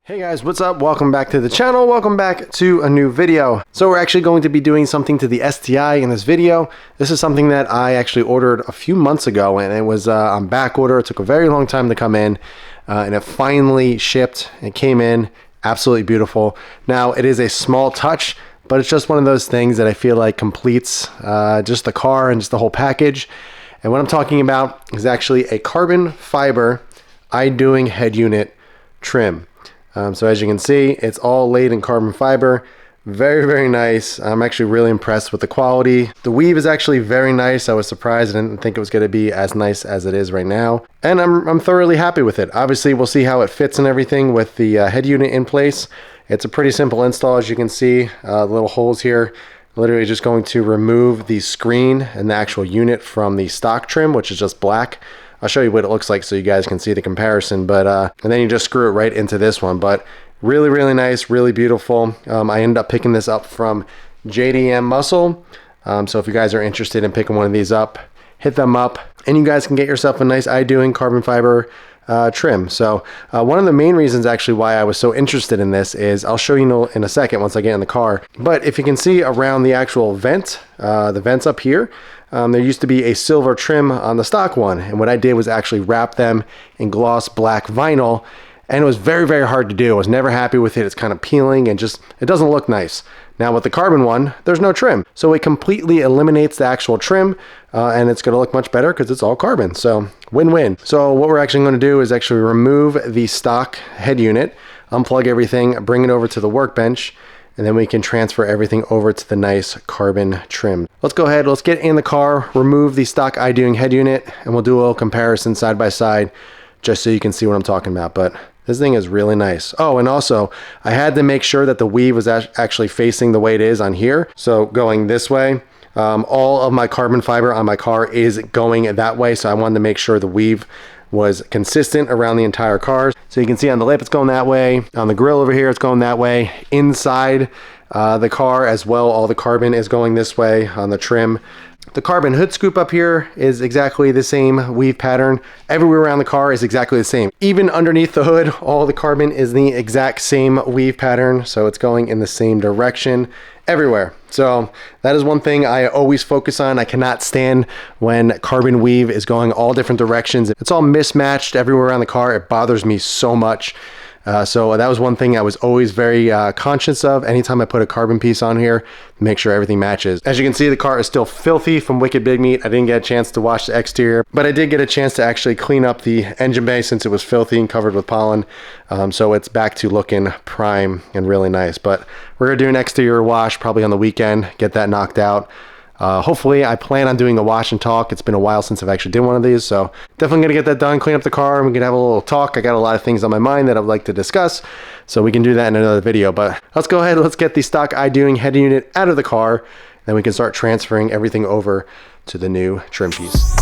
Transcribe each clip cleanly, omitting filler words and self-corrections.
Hey guys, what's up? Welcome back to the channel. Welcome back to a new video. So we're actually going to be doing something to the STI in this video. This is something that I actually ordered a few months ago, and it was on back order. It took a very long time to come in, and it finally shipped. It came in absolutely beautiful. Now it is a small touch, but it's just one of those things that I feel like completes just the car and just the whole package. And what I'm talking about is actually a carbon fiber Idoing head unit trim. So as you can see, it's all laid in carbon fiber. Very, very nice. I'm actually really impressed with the quality. The weave is actually very nice. I was surprised. I didn't think it was going to be as nice as it is right now. And I'm thoroughly happy with it. Obviously, we'll see how it fits and everything with the head unit in place. It's a pretty simple install, as you can see. The little holes here. Literally just going to remove the screen and the actual unit from the stock trim, which is just black. I'll show you what it looks like so you guys can see the comparison, but and then you just screw it right into this one. But really, really nice, really beautiful. I ended up picking this up from JDM Muscle. So if you guys are interested in picking one of these up, hit them up and you guys can get yourself a nice Idoing carbon fiber trim. So one of the main reasons actually why I was so interested in this is, I'll show you in a second once I get in the car, but if you can see around the actual vent, the vents up here, there used to be a silver trim on the stock one, and what I did was actually wrap them in gloss black vinyl, and it was very, very hard to do. I was never happy with it. It's kind of peeling and just, it doesn't look nice. Now with the carbon one, there's no trim. So it completely eliminates the actual trim, and it's gonna look much better because it's all carbon. So win-win. So what we're actually gonna do is actually remove the stock head unit, unplug everything, bring it over to the workbench, and then we can transfer everything over to the nice carbon trim. Let's go ahead, let's get in the car, remove the stock Idoing head unit, and we'll do a little comparison side by side, just so you can see what I'm talking about. But this thing is really nice. Oh, and also, I had to make sure that the weave was actually facing the way it is on here. So going this way, all of my carbon fiber on my car is going that way. So I wanted to make sure the weave was consistent around the entire car. So you can see on the lip, it's going that way. On the grill over here, it's going that way. Inside the car as well, all the carbon is going this way on the trim. The carbon hood scoop up here is exactly the same weave pattern. Everywhere around the car is exactly the same. Even underneath the hood, all the carbon is the exact same weave pattern. So it's going in the same direction everywhere. So that is one thing I always focus on. I cannot stand when carbon weave is going all different directions. It's all mismatched everywhere around the car. It bothers me so much. So that was one thing I was always very conscious of anytime I put a carbon piece on here, to make sure everything matches. As you can see, the car is still filthy from Wicked Big Meat. I didn't get a chance to wash the exterior, but I did get a chance to actually clean up the engine bay since it was filthy and covered with pollen. So it's back to looking prime and really nice. But we're gonna do an exterior wash probably on the weekend, get that knocked out. Hopefully, I plan on doing a wash and talk. It's been a while since I've actually did one of these, so definitely gonna get that done, clean up the car, and we can have a little talk. I got a lot of things on my mind that I'd like to discuss, so we can do that in another video. But let's go ahead, let's get the stock Idoing head unit out of the car, then we can start transferring everything over to the new trim piece.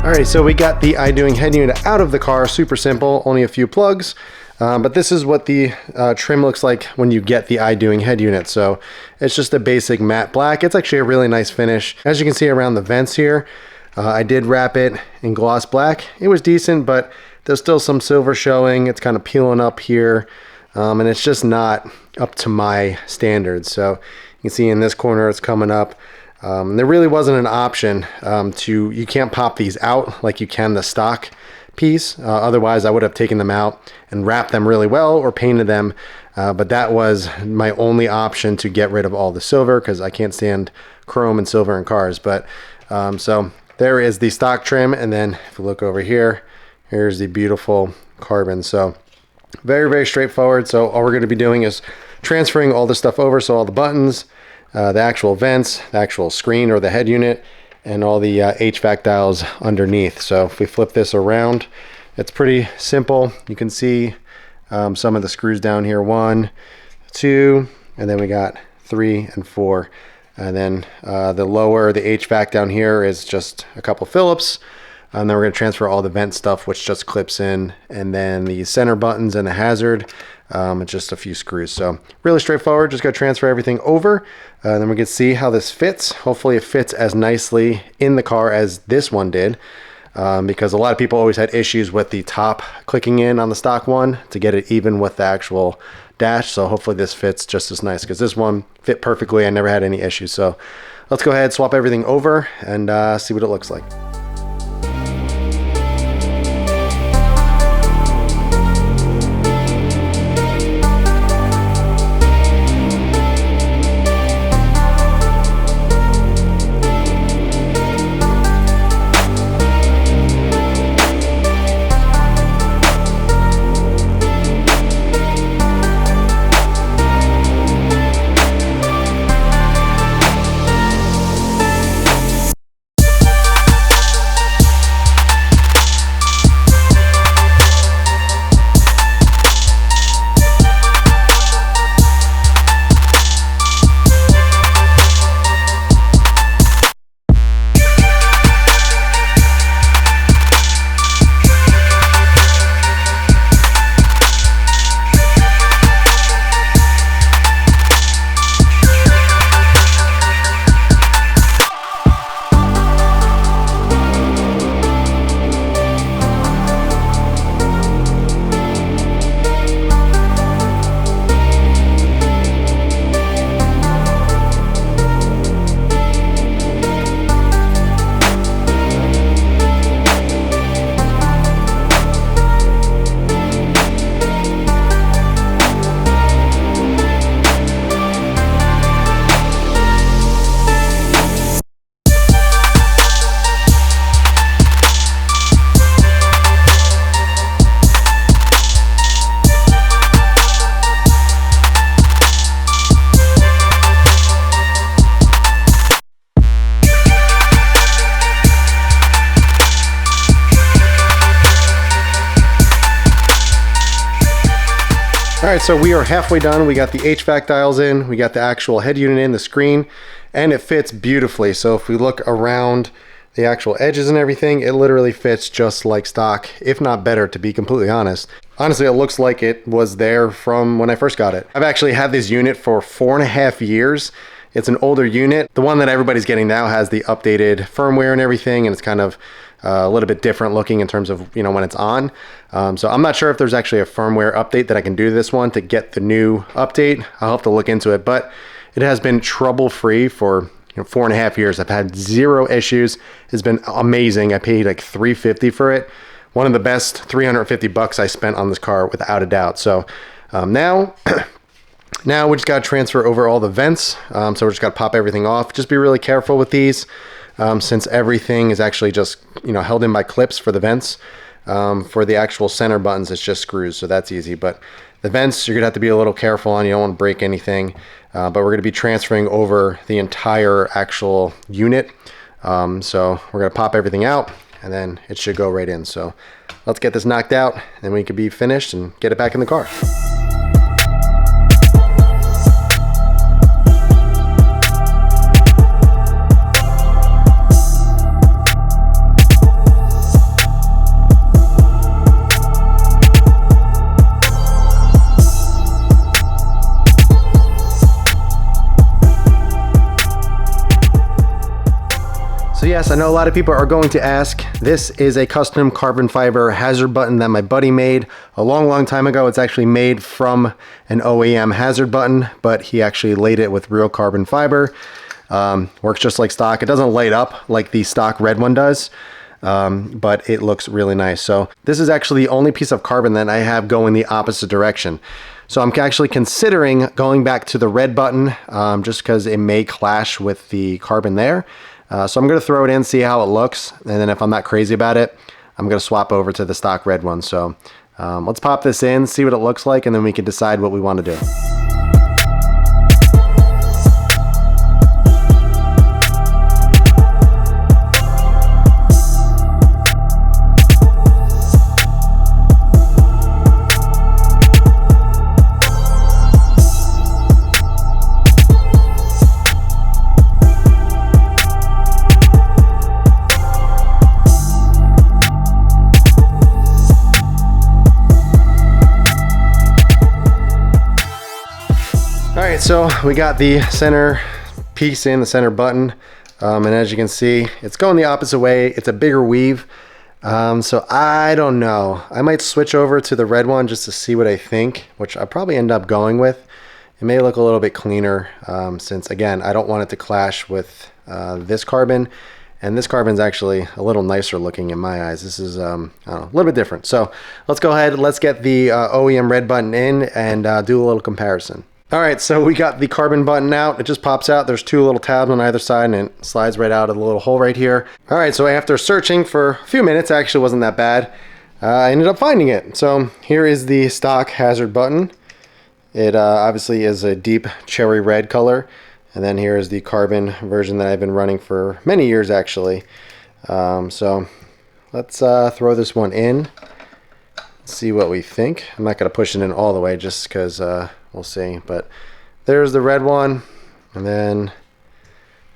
Alright, so we got the Idoing head unit out of the car. Super simple, only a few plugs. But this is what the trim looks like when you get the Idoing head unit. So it's just a basic matte black. It's actually a really nice finish. As you can see around the vents here, I did wrap it in gloss black. It was decent, but there's still some silver showing. It's kind of peeling up here, and it's just not up to my standards. So you can see in this corner it's coming up. There really wasn't an option you can't pop these out like you can the stock piece. Otherwise I would have taken them out and wrapped them really well or painted them. But that was my only option to get rid of all the silver, because I can't stand chrome and silver in cars. But so there is the stock trim. And then if you look over here, here's the beautiful carbon. So very, very straightforward. So all we're going to be doing is transferring all this stuff over. So all the buttons, the actual vents, the actual screen or the head unit, and all the HVAC dials underneath. So if we flip this around, it's pretty simple. You can see some of the screws down here, 1, 2, and then we got 3 and 4. And then the HVAC down here is just a couple Phillips. And then we're going to transfer all the vent stuff, which just clips in, and then the center buttons and the hazard, just a few screws. So really straightforward, just got to transfer everything over. Then we can see how this fits. Hopefully it fits as nicely in the car as this one did, because a lot of people always had issues with the top clicking in on the stock one to get it even with the actual dash. So hopefully this fits just as nice, because this one fit perfectly. I never had any issues. So let's go ahead, swap everything over, and see what it looks like. All right, so we are halfway done. We got the HVAC dials in, we got the actual head unit in, the screen, and it fits beautifully. So if we look around the actual edges and everything, it literally fits just like stock, if not better, to be completely honest. Honestly, it looks like it was there from when I first got it. I've actually had this unit for 4.5 years. It's an older unit. The one that everybody's getting now has the updated firmware and everything, and it's kind of a little bit different looking in terms of, you know, when it's on. So I'm not sure if there's actually a firmware update that I can do to this one to get the new update. I'll have to look into it, but it has been trouble-free for 4.5 years. I've had zero issues. It's been amazing. I paid like $350 for it. One of the best $350 I spent on this car, without a doubt. So now we just got to transfer over all the vents. So we're just got to pop everything off. Just be really careful with these, since everything is actually just held in by clips for the vents. For the actual center buttons, it's just screws, so that's easy. But the vents, you're gonna have to be a little careful on. You don't want to break anything. But we're gonna be transferring over the entire actual unit. So we're gonna pop everything out, and then it should go right in. So let's get this knocked out, then we could be finished and get it back in the car. So yes, I know a lot of people are going to ask, this is a custom carbon fiber hazard button that my buddy made a long time ago. It's actually made from an OEM hazard button, but he actually laid it with real carbon fiber. Works just like stock. It doesn't light up like the stock red one does, but it looks really nice. So this is actually the only piece of carbon that I have going the opposite direction. So I'm actually considering going back to the red button, just because it may clash with the carbon there. So I'm going to throw it in, see how it looks, and then if I'm not crazy about it, I'm going to swap over to the stock red one. So let's pop this in, see what it looks like, and then we can decide what we want to do. so we got the center piece in, the center button, and as you can see, it's going the opposite way. It's a bigger weave, so I don't know. I might switch over to the red one just to see what I think, which I'll probably end up going with. It may look a little bit cleaner, since again, I don't want it to clash with this carbon, and this carbon's actually a little nicer looking in my eyes. This is I don't know, a little bit different. So let's go ahead, let's get the OEM red button in and do a little comparison. All right, so we got the carbon button out. It just pops out. There's two little tabs on either side and it slides right out of the little hole right here. All right, so after searching for a few minutes, actually wasn't that bad, I ended up finding it. So here is the stock hazard button. It obviously is a deep cherry red color. And then here is the carbon version that I've been running for many years actually. So let's throw this one in, see what we think. I'm not gonna push it in all the way just because we'll see. But there's the red one, and then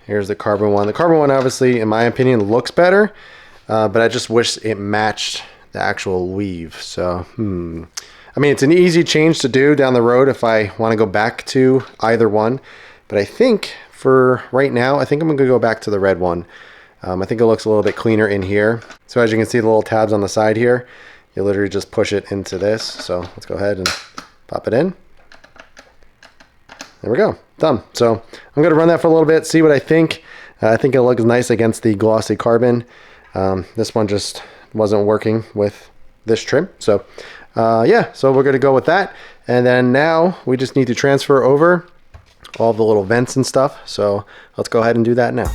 here's the carbon one. The carbon one obviously, in my opinion, looks better, but I just wish it matched the actual weave. So, I mean, it's an easy change to do down the road if I want to go back to either one. But I think for right now, I think I'm going to go back to the red one. I think it looks a little bit cleaner in here. So as you can see, the little tabs on the side here, you literally just push it into this. So let's go ahead and pop it in. There we go, done. So I'm going to run that for a little bit, see what I think. I think it looks nice against the glossy carbon. This one just wasn't working with this trim. So yeah, so we're going to go with that. And then now we just need to transfer over all the little vents and stuff. So let's go ahead and do that now.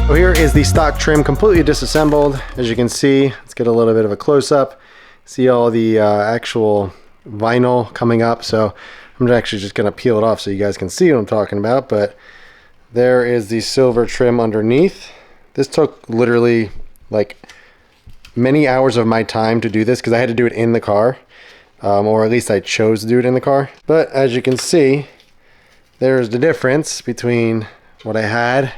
So here is the stock trim completely disassembled. As you can see, let's get a little bit of a close-up. See all the actual vinyl coming up. So I'm actually just going to peel it off so you guys can see what I'm talking about. But there is the silver trim underneath. This took literally like many hours of my time to do this because I had to do it in the car. Or at least I chose to do it in the car. But as you can see, there's the difference between what I had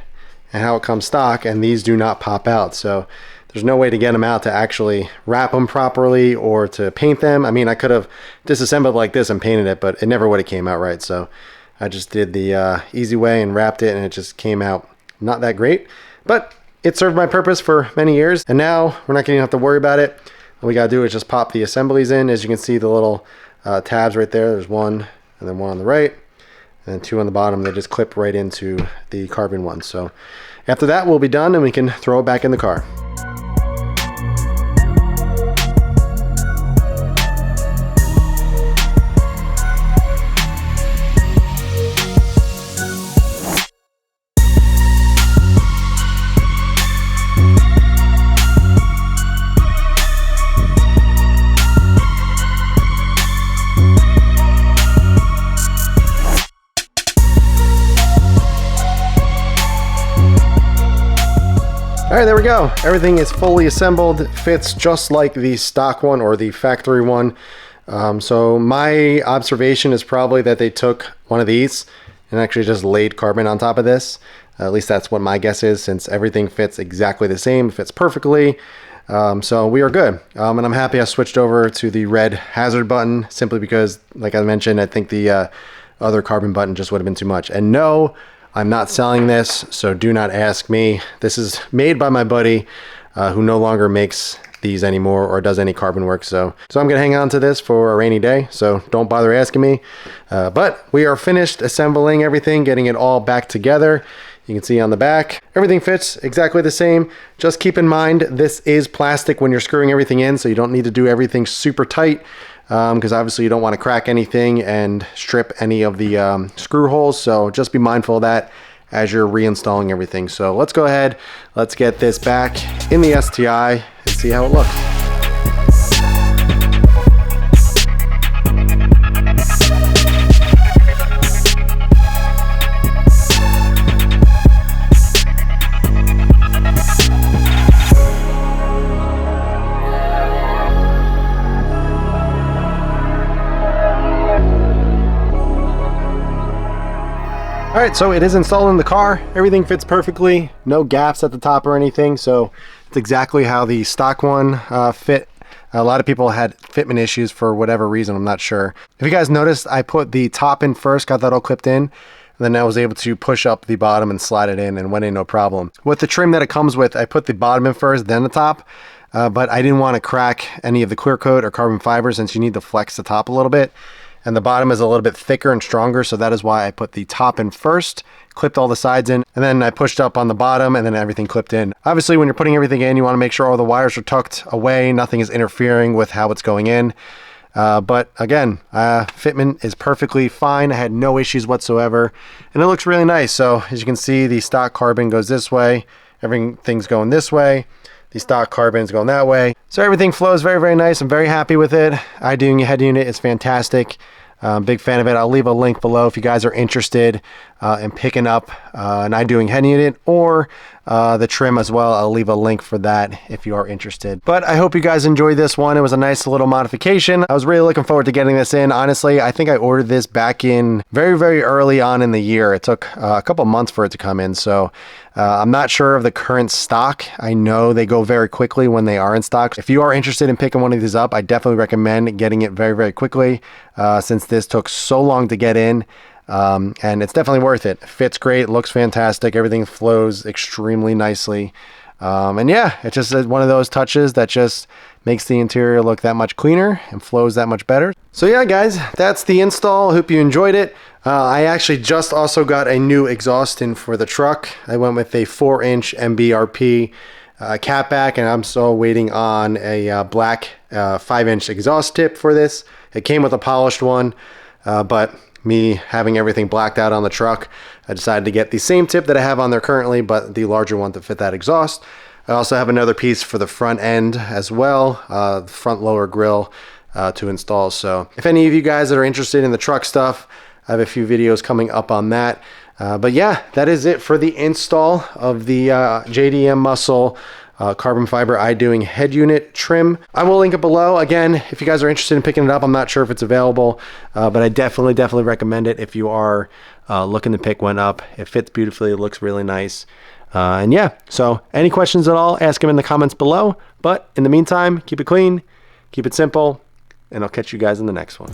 and how it comes stock, and these do not pop out. So there's no way to get them out to actually wrap them properly or to paint them. I mean, I could have disassembled like this and painted it, but it never would have came out right. So I just did the easy way and wrapped it, and it just came out not that great. But it served my purpose for many years, and now we're not going to have to worry about it. All we got to do is just pop the assemblies in. As you can see, the little tabs right there. There's one, and then one on the right, and then two on the bottom. They just clip right into the carbon one. So after that, we'll be done, and we can throw it back in the car. All right, there we go. Everything is fully assembled. It fits just like the stock one or the factory one. So my observation is probably that they took one of these and actually just laid carbon on top of this. At least that's what my guess is, since everything fits exactly the same, fits perfectly. So we are good. And I'm happy I switched over to the red hazard button simply because, like I mentioned, I think the other carbon button just would have been too much. And no, I'm not selling this, so do not ask me. This is made by my buddy who no longer makes these anymore or does any carbon work. So I'm gonna hang on to this for a rainy day, so don't bother asking me. But we are finished assembling everything, getting it all back together. You can see on the back, everything fits exactly the same. Just keep in mind, this is plastic when you're screwing everything in, so you don't need to do everything super tight, because obviously you don't want to crack anything and strip any of the screw holes. So just be mindful of that as you're reinstalling everything. So let's go ahead, let's get this back in the STI and see how it looks. All right, so it is installed in the car. Everything fits perfectly, no gaps at the top or anything. So it's exactly how the stock one fit. A lot of people had fitment issues for whatever reason, I'm not sure. If you guys noticed, I put the top in first, got that all clipped in, and then I was able to push up the bottom and slide it in and went in no problem. With the trim that it comes with, I put the bottom in first, then the top, but I didn't want to crack any of the clear coat or carbon fiber since you need to flex the top a little bit. And the bottom is a little bit thicker and stronger, so that is why I put the top in first, clipped all the sides in, and then I pushed up on the bottom and then everything clipped in. Obviously, when you're putting everything in, you want to make sure all the wires are tucked away, nothing is interfering with how it's going in. But again, fitment is perfectly fine. I had no issues whatsoever, and it looks really nice. So as you can see, the stock carbon goes this way, everything's going this way. The stock carbon's going that way. So everything flows very, very nice. I'm very happy with it. Idoing Headunit is fantastic. Big fan of it. I'll leave a link below if you guys are interested in picking up an Idoing Headunit or the trim as well. I'll leave a link for that if you are interested. But I hope you guys enjoyed this one. It was a nice little modification. I was really looking forward to getting this in. Honestly, I think I ordered this back in very, very early on in the year. It took a couple months for it to come in. So I'm not sure of the current stock. I know they go very quickly when they are in stock. If you are interested in picking one of these up, I definitely recommend getting it very, very quickly since this took so long to get in. And it's definitely worth it. Fits great, looks fantastic, everything flows extremely nicely. And yeah, it's just one of those touches that just makes the interior look that much cleaner and flows that much better. So yeah, guys, that's the install. Hope you enjoyed it. I actually just also got a new exhaust in for the truck. I went with a 4-inch MBRP catback, and I'm still waiting on a black 5-inch exhaust tip for this. It came with a polished one, but me having everything blacked out on the truck, I decided to get the same tip that I have on there currently, but the larger one to fit that exhaust. I also have another piece for the front end as well, the front lower grille to install. So if any of you guys that are interested in the truck stuff, I have a few videos coming up on that. But yeah, that is it for the install of the JDM Muscle carbon fiber Idoing Headunit trim. I will link it below. Again, if you guys are interested in picking it up, I'm not sure if it's available, but I definitely recommend it if you are looking to pick one up. It fits beautifully, it looks really nice. And yeah, so any questions at all, ask them in the comments below. But in the meantime, keep it clean, keep it simple, and I'll catch you guys in the next one.